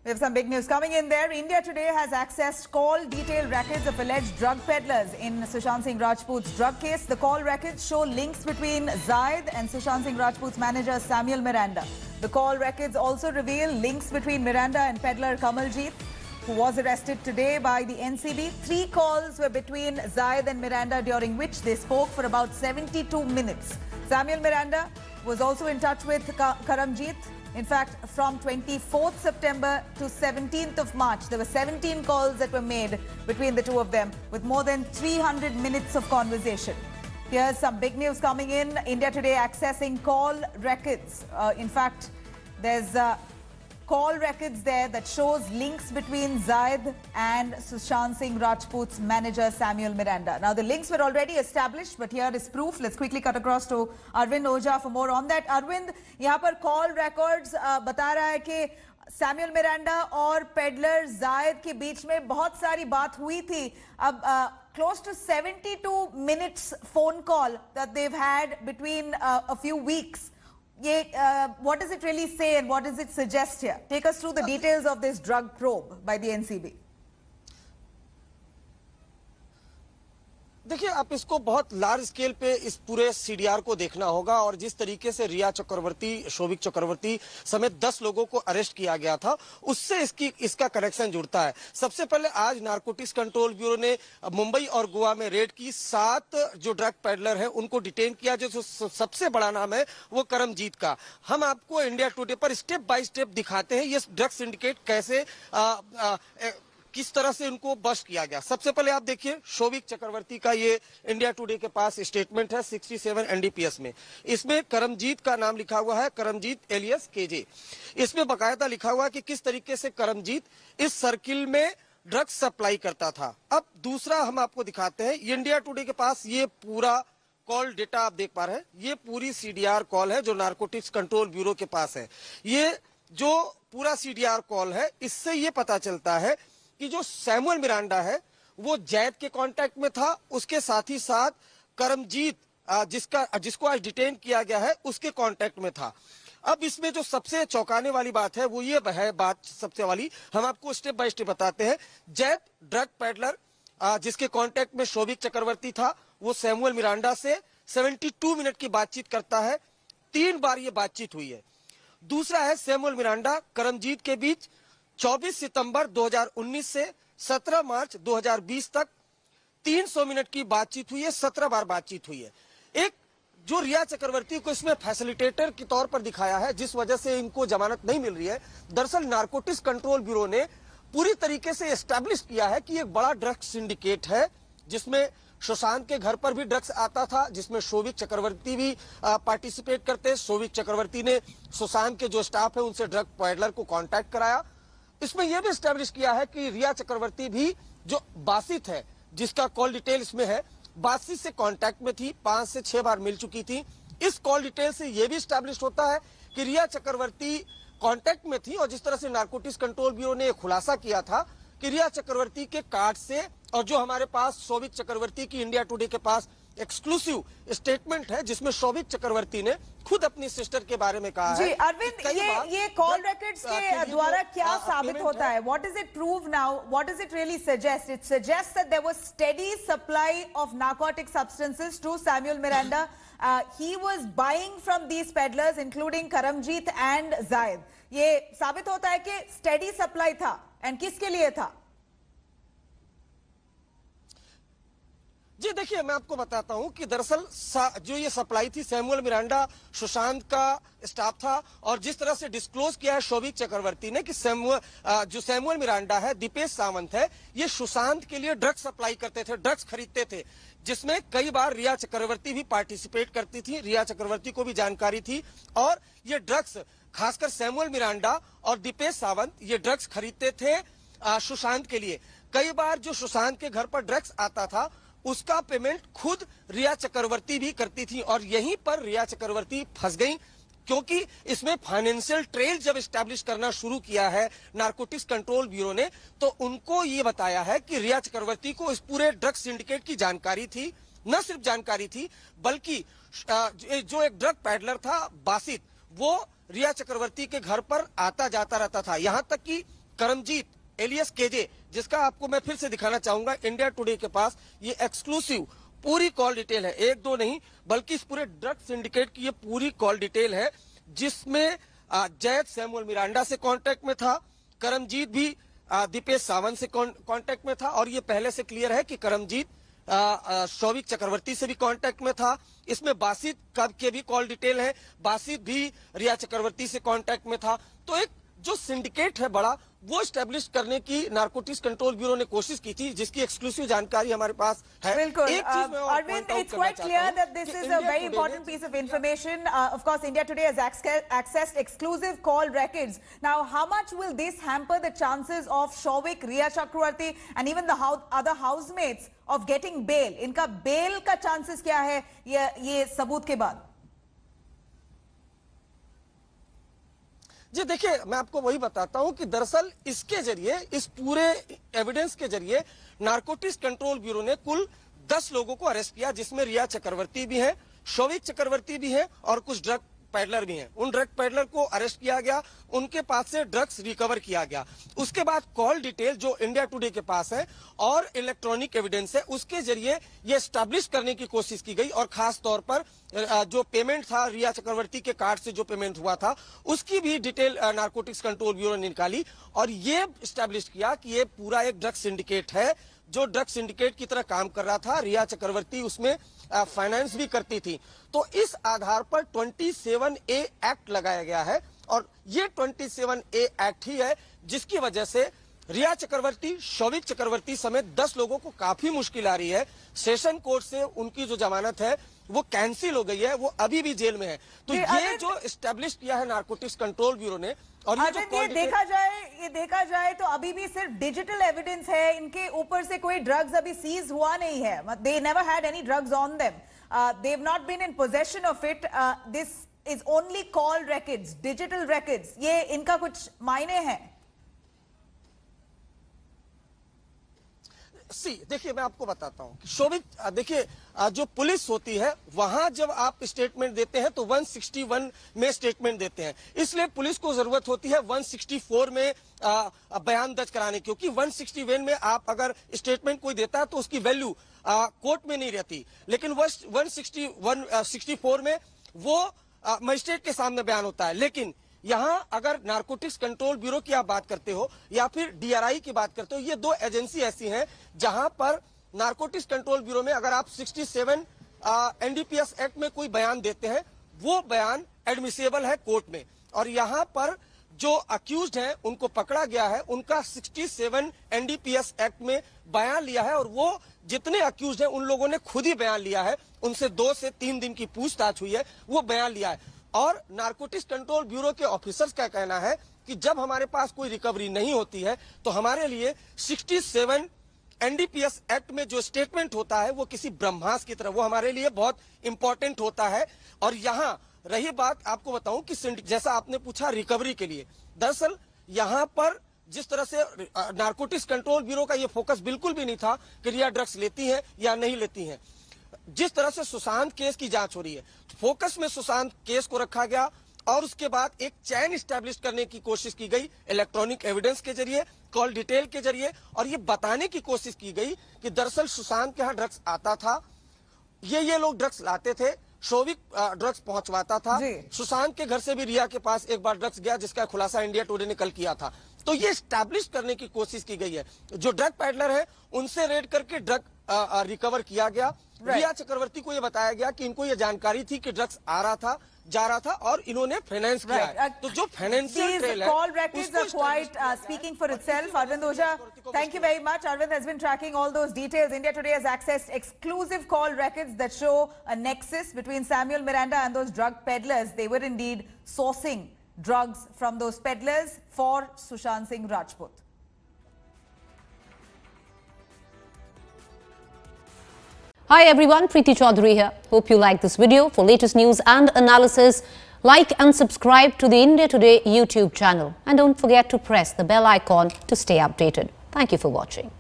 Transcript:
We have some big news coming in there. India Today has accessed call detailed records of alleged drug peddlers in Sushant Singh Rajput's drug case. The call records show links between Zaid and Sushant Singh Rajput's manager Samuel Miranda. The call records also reveal links between Miranda and peddler Kamaljeet, who was arrested today by the NCB. 3 calls were between Zaid and Miranda, during which they spoke for about 72 minutes. Samuel Miranda was also in touch with Karamjeet. In fact, from 24th September to 17th of March, there were 17 calls that were made between the two of them, with more than 300 minutes of conversation. Here's some big news coming in. India Today accessing call records. In fact, there's call records there that shows links between Zaid and Sushant Singh Rajput's manager Samuel Miranda. Now, the links were already established, but here is proof. Let's quickly cut across to Arvind Oja for more on that. Arvind, यहाँ पर call records बता रहा है कि Samuel Miranda और peddler Zaid के बीच में बहुत सारी बात हुई थी. अब close to 72 minutes phone call that they've had between a few weeks. What does it really say and what does it suggest here? Take us through the details of this drug probe by the NCB. देखिए, आप इसको बहुत large scale पे इस पूरे CDR को देखना होगा और जिस तरीके से रिया चक्रवर्ती, शोभिक चक्रवर्ती समेत 10 लोगों को अरेस्ट किया गया था, उससे इसका कनेक्शन जुड़ता है। सबसे पहले आज नारकोटिक्स कंट्रोल ब्यूरो ने मुंबई और गोवा में रेड की। 7 जो ड्रग पेडलर हैं उनको डिटेन किया। जो सबसे बड़ा नाम है वो करमजीत का। हम आपको इंडिया टुडे पर स्टेप बाय स्टेप दिखाते हैं ये ड्रग सिंडिकेट कैसे किस तरह से उनको बस्ट किया गया। सबसे पहले आप देखिए, शोभिक चक्रवर्ती का ये इंडिया टुडे के पास स्टेटमेंट है 67 एनडीपीएस में। इसमें करमजीत का नाम लिखा हुआ है, करमजीत एलियस केजे। इसमें बकायदा लिखा हुआ है कि किस तरीके से करमजीत इस सर्किल में ड्रग्स सप्लाई करता था। अब दूसरा हम आपको दिखाते हैं, इंडिया टुडे के पास ये पूरा कॉल डेटा आप देख पा रहे हैं। ये पूरी सीडीआर कॉल है जो नारकोटिक्स कंट्रोल ब्यूरो के पास है। ये जो पूरा सीडीआर कॉल है, इससे ये पता चलता है कि जो सैमुअल मिरांडा है वो जैद के कांटेक्ट में था, उसके साथ ही साथ करमजीत जिसको आज डिटेन किया गया है उसके कांटेक्ट में था। अब इसमें जो सबसे चौंकाने वाली बात है वो ये है, बात सबसे वाली हम आपको स्टेप बाय स्टेप बताते हैं। जैद ड्रग पेडलर जिसके कांटेक्ट में शोभिक चक्रवर्ती था, वो सैमुअल मिरांडा से 72 मिनट की बातचीत करता है। 3 बार ये बातचीत हुई है। दूसरा है, सैमुअल मिरांडा करमजीत के बीच 24 सितंबर 2019 से 17 मार्च 2020 तक 300 मिनट की बातचीत हुई है। 17 बार बातचीत हुई है। एक जो रिया चक्रवर्ती को इसमें फैसिलिटेटर के तौर पर दिखाया है, जिस वजह से इनको जमानत नहीं मिल रही है, दरअसल नारकोटिक्स कंट्रोल ब्यूरो ने पूरी तरीके से एस्टैब्लिश किया है कि एक बड़ा ड्रग सिंडिकेट है जिसमें सुशांत के घर पर भी ड्रग्स आता था, जिसमें शोभिक चक्रवर्ती भी पार्टिसिपेट करते। शोभिक चक्रवर्ती ने सुशांत के जो स्टाफ है उनसे ड्रग पेडलर को कांटेक्ट कराया। इसमें यह भी एस्टैब्लिश किया है कि रिया चक्रवर्ती भी जो बासित है, जिसका कॉल डिटेल इसमें है, बासित से कांटेक्ट में थी, 5 से 6 बार मिल चुकी थी। इस कॉल डिटेल से यह भी एस्टैब्लिश होता है कि रिया चक्रवर्ती कांटेक्ट में थी और जिस तरह से नारकोटिक्स कंट्रोल ब्यूरो ने खुलासा किया था कि रिया चक्रवर्ती के कार्ड से और जो हमारे पास शोभिक चक्रवर्ती की इंडिया टुडे के पास एक्सक्लूसिव स्टेटमेंट है जिसमें शोभिक चक्रवर्ती ने खुद अपनी सिस्टर के बारे में कहा है। जी अरविंद, ये कॉल रिकॉर्ड्स के द्वारा क्या साबित होता है? What does it prove now? What does it really suggest? It suggest that there was steady supply of narcotic substances to Samuel Miranda. He was buying from these peddlers including Karamjeet and Zaid. ये साबित होता है कि steady supply था। And किसके लिए था? जी देखिए, मैं आपको बताता हूं कि दरअसल जो ये सप्लाई थी, सैमुअल मिरांडा सुशांत का स्टाफ था और जिस तरह से डिस्क्लोज किया है शोभिक चक्रवर्ती ने कि जो सैमुअल मिरांडा है, दीपेश सावंत है, ये सुशांत के लिए ड्रग्स सप्लाई करते थे, ड्रग्स खरीदते थे, जिसमें कई बार रिया चक्रवर्ती भी पार्टिसिपेट करती थी। रिया चक्रवर्ती को भी जानकारी थी और ये ड्रग्स खासकर सैमुअल मिरांडा और दीपेश सावंत ये ड्रग्स खरीदते थे सुशांत के लिए। कई बार जो सुशांत के घर पर ड्रग्स आता था उसका पेमेंट खुद रिया चक्रवर्ती भी करती थी और यहीं पर रिया चक्रवर्ती फंस गई, क्योंकि इसमें फाइनेंशियल ट्रेल जब एस्टैब्लिश करना शुरू किया है नारकोटिक्स कंट्रोल ब्यूरो ने, तो उनको ये बताया है कि रिया चक्रवर्ती को इस पूरे ड्रग सिंडिकेट की जानकारी थी। न सिर्फ जानकारी थी बल्कि जो एक ड्रग पैडलर था बासित, वो रिया चक्रवर्ती के घर पर आता जाता रहता था। यहां तक कि करमजीत एलियस केजे, जिसका आपको मैं फिर से दिखाना चाहूंगा, इंडिया टुडे के पास ये एक्सक्लूसिव पूरी कॉल डिटेल है, एक दो नहीं बल्कि इस पूरे ड्रग सिंडिकेट की ये पूरी कॉल डिटेल है, जिसमें जैद सैमुअल मिरांडा से कांटेक्ट में था, करमजीत भी दीपेश सावंत से कांटेक्ट में था, और ये पहले से क्लियर है कि करमजीत शौविक चक्रवर्ती से भी कांटेक्ट में था। इसमें बासित कब के भी कॉल डिटेल है, बासित भी रिया चक्रवर्ती से कांटेक्ट में था। तो एक जो सिंडिकेट है बड़ा, वो स्टैब्लिश करने की नारकोटिक्स कंट्रोल ब्यूरो ने कोशिश की थी, जिसकी एक्सक्लूसिव जानकारी हमारे पास है। बिल्कुल, Arvind, it's quite clear that this is a very important piece of information. Of course, India Today has accessed exclusive call records. Now, how much will this hamper the chances of Shouvik, Riya Chakravarti, and even the other housemates of getting bail? इनका bail का chances क्या है ये सबूत के बाद? जी देखिए, मैं आपको वही बताता हूं कि दरअसल इसके जरिए, इस पूरे एविडेंस के जरिए नारकोटिक्स कंट्रोल ब्यूरो ने कुल 10 लोगों को अरेस्ट किया, जिसमें रिया चक्रवर्ती भी है, शौविक चक्रवर्ती भी है और कुछ ड्रग पैडलर भी हैं। उन ड्रग पैडलर को अरेस्ट किया गया, उनके पास से ड्रग्स रिकवर किया गया। उसके बाद कॉल डिटेल जो इंडिया टुडे के पास है और इलेक्ट्रॉनिक एविडेंस है, उसके जरिए ये एस्टैब्लिश करने की कोशिश की गई, और खास तौर पर जो पेमेंट था रिया चक्रवर्ती के कार्ड से जो पेमेंट हुआ था, उसकी भी डिटेल नारकोटिक्स कंट्रोल ब्यूरो ने निकाली, और ये एस्टैब्लिश किया कि ये पूरा एक ड्रग सिंडिकेट है, जो ड्रग सिंडिकेट की तरह काम कर रहा था। रिया चक्रवर्ती उसमें फाइनेंस भी करती थी। तो इस आधार पर 27A एक्ट लगाया गया है, और ये 27A एक्ट ही है जिसकी वजह से रिया चक्रवर्ती, शौविक चक्रवर्ती समेत 10 लोगों को काफी मुश्किल आ रही है। सेशन कोर्ट से उनकी जो जमानत है वो कैंसिल हो गई है, वो अभी भी जेल में है। तो ये जो एस्टैब्लिश किया है नारकोटिक्स कंट्रोल ब्यूरो ने, और ये देखा जाए तो अभी भी सिर्फ डिजिटल एविडेंस है, इनके ऊपर से कोई ड्रग्स अभी सीज हुआ नहीं है। They never had any drugs on them, they have not been in possession of it. This is only call records, digital records. ये इनका कुछ मायने हैं? देखिए, मैं आपको बताता हूं कि शोभित, देखिए जो पुलिस होती है वहां जब आप स्टेटमेंट देते हैं तो 161 में स्टेटमेंट देते हैं, इसलिए पुलिस को जरूरत होती है 164 में बयान दर्ज कराने, क्योंकि 161 में आप अगर स्टेटमेंट कोई देता है तो उसकी वैल्यू कोर्ट में नहीं रहती, लेकिन 164 में वो मजिस्ट्रेट के सामने बयान होता है। लेकिन यहां अगर नारकोटिक्स कंट्रोल ब्यूरो की आप बात करते हो या फिर DRI की बात करते हो, ये दो एजेंसी ऐसी हैं जहां पर नारकोटिक्स कंट्रोल ब्यूरो में अगर आप 67 NDPS एक्ट में कोई बयान देते हैं, वो बयान एडमिसेबल है कोर्ट में। और यहां पर जो अक्यूज्ड हैं उनको पकड़ा गया है, उनका 67 NDPS एक्ट में बयान लिया है, और वो जितने अक्यूज्ड हैं उन लोगों ने खुद ही बयान लिया है, उनसे 2 से 3 दिन की पूछताछ हुई है, वो बयान लिया है। और नारकोटिक्स कंट्रोल ब्यूरो के ऑफिसर्स का कहना है कि जब हमारे पास कोई रिकवरी नहीं होती है तो हमारे लिए 67 NDPS एक्ट में जो स्टेटमेंट होता है वो किसी ब्रह्मास्त्र की तरह, वो हमारे लिए बहुत इंपॉर्टेंट होता है। और यहां रही बात, आपको बताऊं कि जैसा आपने पूछा रिकवरी के लिए, दरअसल यहां पर जिस तरह से नारकोटिक्स कंट्रोल ब्यूरो का ये फोकस बिल्कुल भी नहीं था कि रिया ड्रग्स लेती है या नहीं लेती है। जिस तरह से सुशांत केस की जांच हो रही है, फोकस में सुशांत केस को रखा गया, और उसके बाद एक चैन स्टैब्लिश करने की कोशिश की गई इलेक्ट्रॉनिक एविडेंस के जरिए, कॉल डिटेल के जरिए, और ये बताने की कोशिश की गई कि दरअसल सुशांत के यहाँ ड्रग्स आता था, ये लोग ड्रग्स लाते थे, शौविक ड्रग्स पहुंचवाता था, सुशांत के घर से भी रिया के पास एक बार ड्रग्स गया, जिसका खुलासा इंडिया टुडे ने कल किया था। तो ये स्टैब्लिश करने की कोशिश की गई है, जो ड्रग पैडलर है उनसे रेड करके ड्रग रिकवर किया गया। रिया चक्रवर्ती को ये बताया गया कि इनको ये जानकारी थी कि ड्रग्स आ रहा था, जा रहा था, और इन्होंने फाइनेंस किया है। तो जो फाइनेंशियल ट्रेल है, call records are quite speaking for itself. Arvind Oja, thank you very much. Arvind has been tracking all those details. India Today has accessed exclusive call records that show a nexus between Samuel Miranda and those drug peddlers. They were indeed sourcing drugs from those peddlers for Sushant Singh Rajput. Hi everyone, Preeti Chaudhary here. Hope you like this video. For latest news and analysis, like and subscribe to the India Today YouTube channel. And don't forget to press the bell icon to stay updated. Thank you for watching.